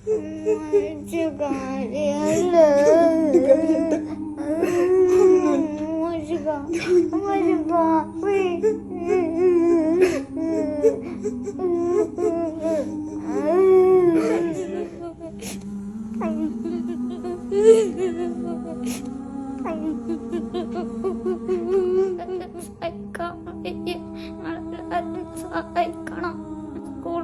സഹായിക്കണം. സ്കൂൾ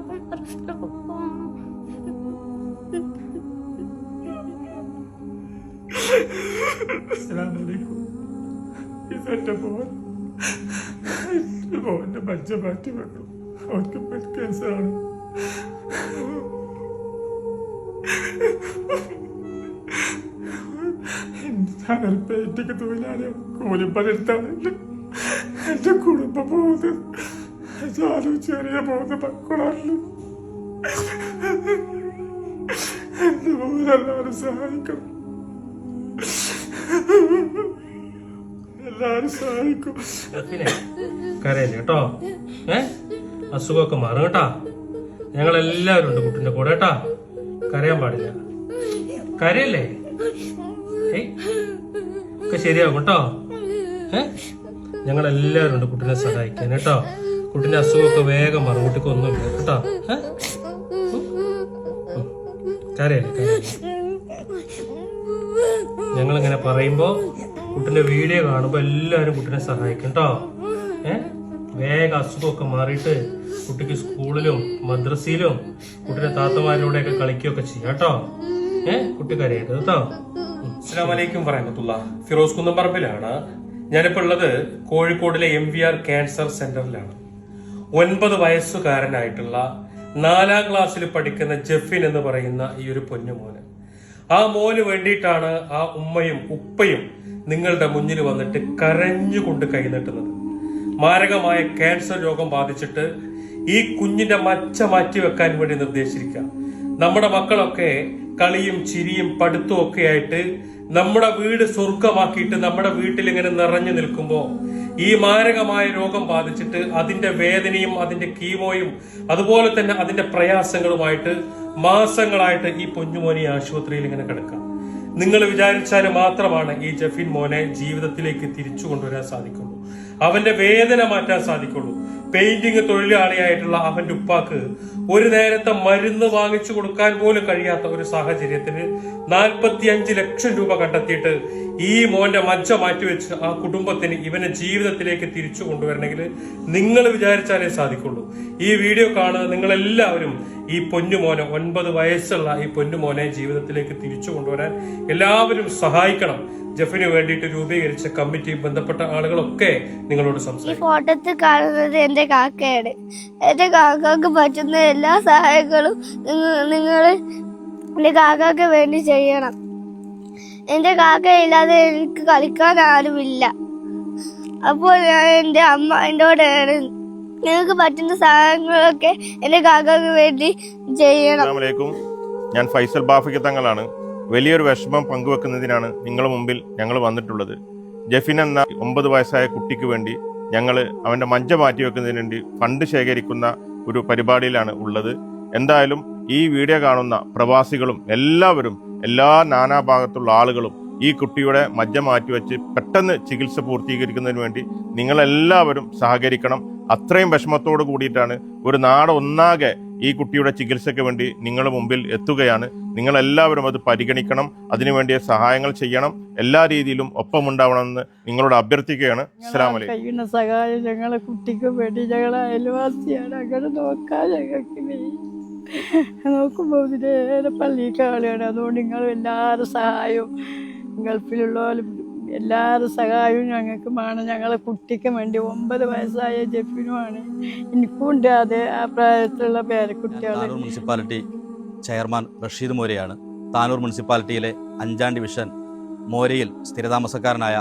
ഇതെന്റെ മോന്റെ മജ്ജ മാറ്റി വെക്കണം. അവർക്ക് ബ്ലഡ് ക്യാൻസറാണ്. ഞാനൊരു പെയിന്റിങ് തൊഴിലാളിയാണ്. കൂലിപ്പണിയെടുത്താണ് എന്റെ കുടുംബം പോകുന്നത്. ഞാനും ചെറിയ പോകുന്ന മക്കളാണ്. എന്റെ മോനെല്ലാവരും സഹായിക്കണം. എല്ലാരും സഹായിക്കും. കരയല്ലേ കേട്ടോ. അസുഖമൊക്കെ മാറും കേട്ടാ. ഞങ്ങളെല്ലാവരും ഉണ്ട് കുട്ടിന്റെ കൂടെ കേട്ടാ. കരയാൻ പാടില്ല. കരയല്ലേ? ഒക്കെ ശരിയാകും കേട്ടോ. ഞങ്ങളെല്ലാവരും ഉണ്ട് കുട്ടിനെ സഹായിക്കാൻ കേട്ടോ. കുട്ടിന്റെ അസുഖമൊക്കെ വേഗം മാറും. കുട്ടിക്ക് ഒന്നുമില്ല കേട്ടോ. കരയല്ലേ? ഞങ്ങളിങ്ങനെ പറയുമ്പോ കുട്ടിന്റെ വീഡിയോ കാണുമ്പോ എല്ലാവരും കുട്ടിനെ സഹായിക്കും കേട്ടോ. വേഗം അസുഖമൊക്കെ മാറിയിട്ട് കുട്ടിക്ക് സ്കൂളിലും മദ്രസയിലും കുട്ടിയുടെ താത്തമാരിലൂടെയൊക്കെ കളിക്കുകയൊക്കെ ചെയ്യാം കേട്ടോ. കുട്ടി കരയരുത് കേട്ടോ. അസ്സലാമു അലൈക്കും വറഹ്മത്തുള്ളാഹി. ഫിറോസ് കുന്നംപറമ്പിലാണ്. ഞാനിപ്പോൾ ഉള്ളത് കോഴിക്കോടിലെ MVR ക്യാൻസർ സെന്ററിലാണ്. 9 വയസ്സുകാരനായിട്ടുള്ള 4ാം ക്ലാസ്സിൽ പഠിക്കുന്ന ജെഫിൻ എന്ന് പറയുന്ന ഈ ഒരു പൊന്നുമോന്, ആ മോന് വേണ്ടിയിട്ടാണ് ആ ഉമ്മയും ഉപ്പയും നിങ്ങളുടെ മുന്നിൽ വന്നിട്ട് കരഞ്ഞുകൊണ്ട് കൈനീട്ടുന്നത്. മാരകമായ ക്യാൻസർ രോഗം ബാധിച്ചിട്ട് ഈ കുഞ്ഞിന്റെ മച്ച മാറ്റി വെക്കാൻ വേണ്ടി നിർദ്ദേശിച്ചിരിക്കുക. നമ്മുടെ മക്കളൊക്കെ കളിയും ചിരിയും പഠിത്തവും ഒക്കെ ആയിട്ട് നമ്മുടെ വീട് സ്വർഗമാക്കിയിട്ട് നമ്മുടെ വീട്ടിൽ ഇങ്ങനെ നിറഞ്ഞു നിൽക്കുമ്പോൾ ഈ മാരകമായ രോഗം ബാധിച്ചിട്ട് അതിന്റെ വേദനയും അതിന്റെ കീമോയും അതുപോലെ തന്നെ അതിന്റെ പ്രയാസങ്ങളുമായിട്ട് മാസങ്ങളായിട്ട് ഈ പൊന്നുമോനെ ആശുപത്രിയിൽ ഇങ്ങനെ കിടക്കാം. നിങ്ങൾ വിചാരിച്ചാൽ മാത്രമാണ് ഈ ജെഫിൻ മോനെ ജീവിതത്തിലേക്ക് തിരിച്ചു കൊണ്ടുവരാൻ സാധിക്കുള്ളൂ. അവന്റെ വേദന മാറ്റാൻ സാധിക്കുള്ളൂ. പെയിന്റിങ് തൊഴിലാളിയായിട്ടുള്ള അവന്റെ ഉപ്പാക്ക് ഒരു നേരത്തെ മരുന്ന് വാങ്ങിച്ചു കൊടുക്കാൻ പോലും കഴിയാത്ത ഒരു സാഹചര്യത്തിന് 45 ലക്ഷം രൂപ കണ്ടെത്തിയിട്ട് ഈ മോന്റെ മജ്ജ മാറ്റിവെച്ച് ആ കുടുംബത്തിന് ഇവനെ ജീവിതത്തിലേക്ക് തിരിച്ചു കൊണ്ടുവരണമെങ്കിൽ നിങ്ങൾ വിചാരിച്ചാലേ സാധിക്കുള്ളൂ. ഈ വീഡിയോ കാണുന്ന നിങ്ങളെല്ലാവരും ഈ പൊന്നുമോനെ, 9 വയസ്സുള്ള ഈ പൊന്നുമോനെ ജീവിതത്തിലേക്ക് തിരിച്ചു കൊണ്ടുവരാൻ എല്ലാവരും സഹായിക്കണം. ജെഫിന് വേണ്ടിയിട്ട് രൂപീകരിച്ച കമ്മിറ്റി ബന്ധപ്പെട്ട ആളുകളൊക്കെ നിങ്ങളോട് സംസാരിക്കും. ഈ ഫോട്ടോത്തിൽ കാണുന്നത് എന്റെ കാക്കയാണ്. എന്റെ കാക്കക്ക് പറ്റുന്ന എല്ലാ സഹായങ്ങളും നിങ്ങൾ എന്റെ കാക്കക്ക് വേണ്ടി ചെയ്യണം. എന്റെ കാക്കയില്ലാതെ എനിക്ക് കളിക്കാൻ ആരുമില്ല. അപ്പോൾ ഞാൻ എന്റെ അമ്മ എന്നോട് നിങ്ങൾക്ക് പറ്റുന്ന സഹായങ്ങളൊക്കെ എന്റെ കാക്കക്ക് വേണ്ടി ചെയ്യണം. അസ്സലാമു ഞാൻ ഫൈസൽ ബാഫിക്ക് തങ്ങളാണ്. വലിയൊരു വിഷമം പങ്കുവെക്കുന്നതിനാണ് നിങ്ങളുടെ മുമ്പിൽ ഞങ്ങൾ വന്നിട്ടുള്ളത്. ജെഫിൻ എന്ന 9 വയസ്സായ കുട്ടിക്ക് വേണ്ടി ഞങ്ങൾ അവൻ്റെ മജ്ജ മാറ്റി വെക്കുന്നതിന് വേണ്ടി ഫണ്ട് ശേഖരിക്കുന്ന ഒരു പരിപാടിയിലാണ് ഉള്ളത്. എന്തായാലും ഈ വീഡിയോ കാണുന്ന പ്രവാസികളും എല്ലാവരും, എല്ലാ നാനാഭാഗത്തുള്ള ആളുകളും ഈ കുട്ടിയുടെ മജ്ജ മാറ്റിവെച്ച് പെട്ടെന്ന് ചികിത്സ പൂർത്തീകരിക്കുന്നതിന് വേണ്ടി നിങ്ങളെല്ലാവരും സഹകരിക്കണം. അത്രയും വിഷമത്തോട് കൂടിയിട്ടാണ് ഒരു നാട് ഒന്നാകെ ഈ കുട്ടിയുടെ ചികിത്സയ്ക്ക് വേണ്ടി നിങ്ങളുടെ മുമ്പിൽ എത്തുകയാണ്. നിങ്ങളെല്ലാവരും അത് പരിഗണിക്കണം. അതിനുവേണ്ടിയ സഹായങ്ങൾ ചെയ്യണം. എല്ലാ രീതിയിലും ഒപ്പമുണ്ടാവണമെന്ന് നിങ്ങളോട് അഭ്യർത്ഥിക്കുകയാണ്. അസ്സലാമു അലൈക്കും. കഴിയുന്ന സഹായം ഞങ്ങളെ കുട്ടിക്ക് വേണ്ടി ഞങ്ങളെ അയൽവാസിയാണ്. അങ്ങനെ നോക്കാൻ ഞങ്ങൾക്ക് നോക്കുമ്പോൾ ഇതിനേറെ പള്ളിക്കാളുകയാണ്. അതുകൊണ്ട് നിങ്ങൾ എല്ലാവരും സഹായവും, ഗൾഫിലുള്ളവരും എല്ലാവരും സഹായവും ഞങ്ങൾക്ക് വേണം. ഞങ്ങളെ കുട്ടിക്ക് വേണ്ടി 9 വയസ്സായ ജെഫിനുമാണ്. എനിക്കുണ്ട് അതേ ആ പ്രായത്തിലുള്ള പേരക്കുട്ടികൾ. താനൂർ മുനിസിപ്പാലിറ്റി ചെയർമാൻ റഷീദ് മോരയാണ്. താനൂർ മുനിസിപ്പാലിറ്റിയിലെ 5ാം ഡിവിഷൻ മോരയിൽ സ്ഥിരതാമസക്കാരനായ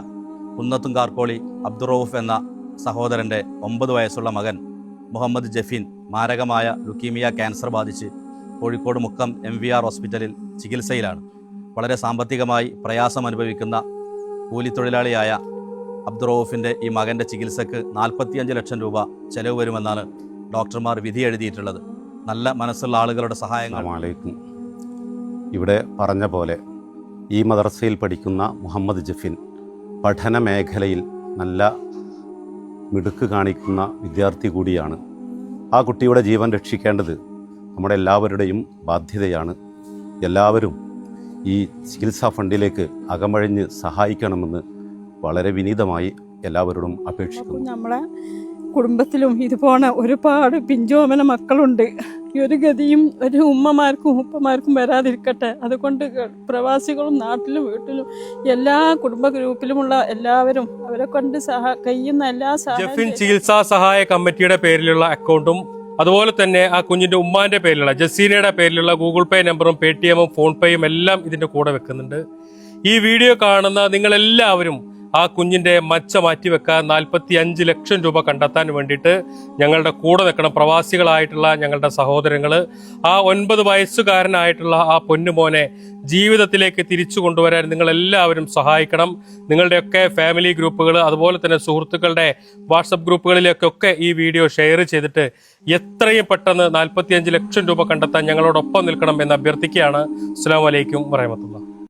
കുന്നത്തും കാർക്കോളി അബ്ദുറൌഫ് എന്ന സഹോദരൻ്റെ 9 വയസ്സുള്ള മകൻ മുഹമ്മദ് ജെഫിൻ മാരകമായ ലുക്കീമിയ ക്യാൻസർ ബാധിച്ച് കോഴിക്കോട് മുക്കം MVR ഹോസ്പിറ്റലിൽ ചികിത്സയിലാണ്. വളരെ സാമ്പത്തികമായി പ്രയാസം അനുഭവിക്കുന്ന കൂലിത്തൊഴിലാളിയായ അബ്ദുറൌഫിൻ്റെ ഈ മകൻ്റെ ചികിത്സക്ക് 45 ലക്ഷം രൂപ ചെലവ് വരുമെന്നാണ് ഡോക്ടർമാർ വിധി എഴുതിയിട്ടുള്ളത്. നല്ല മനസ്സുള്ള ആളുകളുടെ സഹായങ്ങൾ. ഇവിടെ പറഞ്ഞ പോലെ ഈ മദ്രസയിൽ പഠിക്കുന്ന മുഹമ്മദ് ജഫിൻ പഠന മേഖലയിൽ നല്ല മിടുക്ക് കാണിക്കുന്ന വിദ്യാർത്ഥി കൂടിയാണ്. ആ കുട്ടിയുടെ ജീവൻ രക്ഷിക്കേണ്ടത് നമ്മുടെ എല്ലാവരുടെയും ബാധ്യതയാണ്. എല്ലാവരും ഈ ചികിത്സാ ഫണ്ടിലേക്ക് അകമഴിഞ്ഞ് സഹായിക്കണമെന്ന് വളരെ വിനീതമായി എല്ലാവരോടും അപേക്ഷിക്കുന്നു. നമ്മളെ കുടുംബത്തിലും ഇതുപോലെ ഒരുപാട് പിഞ്ചോമന മക്കളുണ്ട്. ഈ ഒരു ഗതിയും ഒരു ഉമ്മമാർക്കും ഉപ്പമാർക്കും വരാതിരിക്കട്ടെ. അതുകൊണ്ട് പ്രവാസികളും നാട്ടിലും വീട്ടിലും എല്ലാ കുടുംബ ഗ്രൂപ്പിലുമുള്ള എല്ലാവരും അവരെ കൊണ്ട് കഴിയുന്ന എല്ലാ ജഫിൻ ചികിത്സാ സഹായ കമ്മിറ്റിയുടെ പേരിലുള്ള അക്കൗണ്ടും അതുപോലെ തന്നെ ആ കുഞ്ഞിന്റെ ഉമ്മാന്റെ പേരിലുള്ള ജസീനയുടെ പേരിലുള്ള ഗൂഗിൾ പേ നമ്പറും പേടിഎമ്മും ഫോൺ പേയും എല്ലാം ഇതിന്റെ കൂടെ വെക്കുന്നുണ്ട്. ഈ വീഡിയോ കാണുന്ന നിങ്ങളെല്ലാവരും ആ കുഞ്ഞിന്റെ മച്ച മാറ്റിവെക്കാൻ 45 ലക്ഷം രൂപ കണ്ടെത്താൻ വേണ്ടിയിട്ട് ഞങ്ങളുടെ കൂടെ നിൽക്കണം. പ്രവാസികളായിട്ടുള്ള ഞങ്ങളുടെ സഹോദരങ്ങൾ ആ 9 വയസ്സുകാരനായിട്ടുള്ള ആ പൊന്നുമോനെ ജീവിതത്തിലേക്ക് തിരിച്ചു കൊണ്ടുവരാൻ നിങ്ങളെല്ലാവരും സഹായിക്കണം. നിങ്ങളുടെയൊക്കെ ഫാമിലി ഗ്രൂപ്പുകൾ അതുപോലെ തന്നെ സുഹൃത്തുക്കളുടെ വാട്സപ്പ് ഗ്രൂപ്പുകളിലേക്കൊക്കെ ഈ വീഡിയോ ഷെയർ ചെയ്തിട്ട് എത്രയും പെട്ടെന്ന് 45 ലക്ഷം രൂപ കണ്ടെത്താൻ ഞങ്ങളോടൊപ്പം നിൽക്കണം എന്ന് അഭ്യർത്ഥിക്കുകയാണ്. അസ്സലാമു അലൈക്കും വറഹ്മത്തുള്ളാഹി.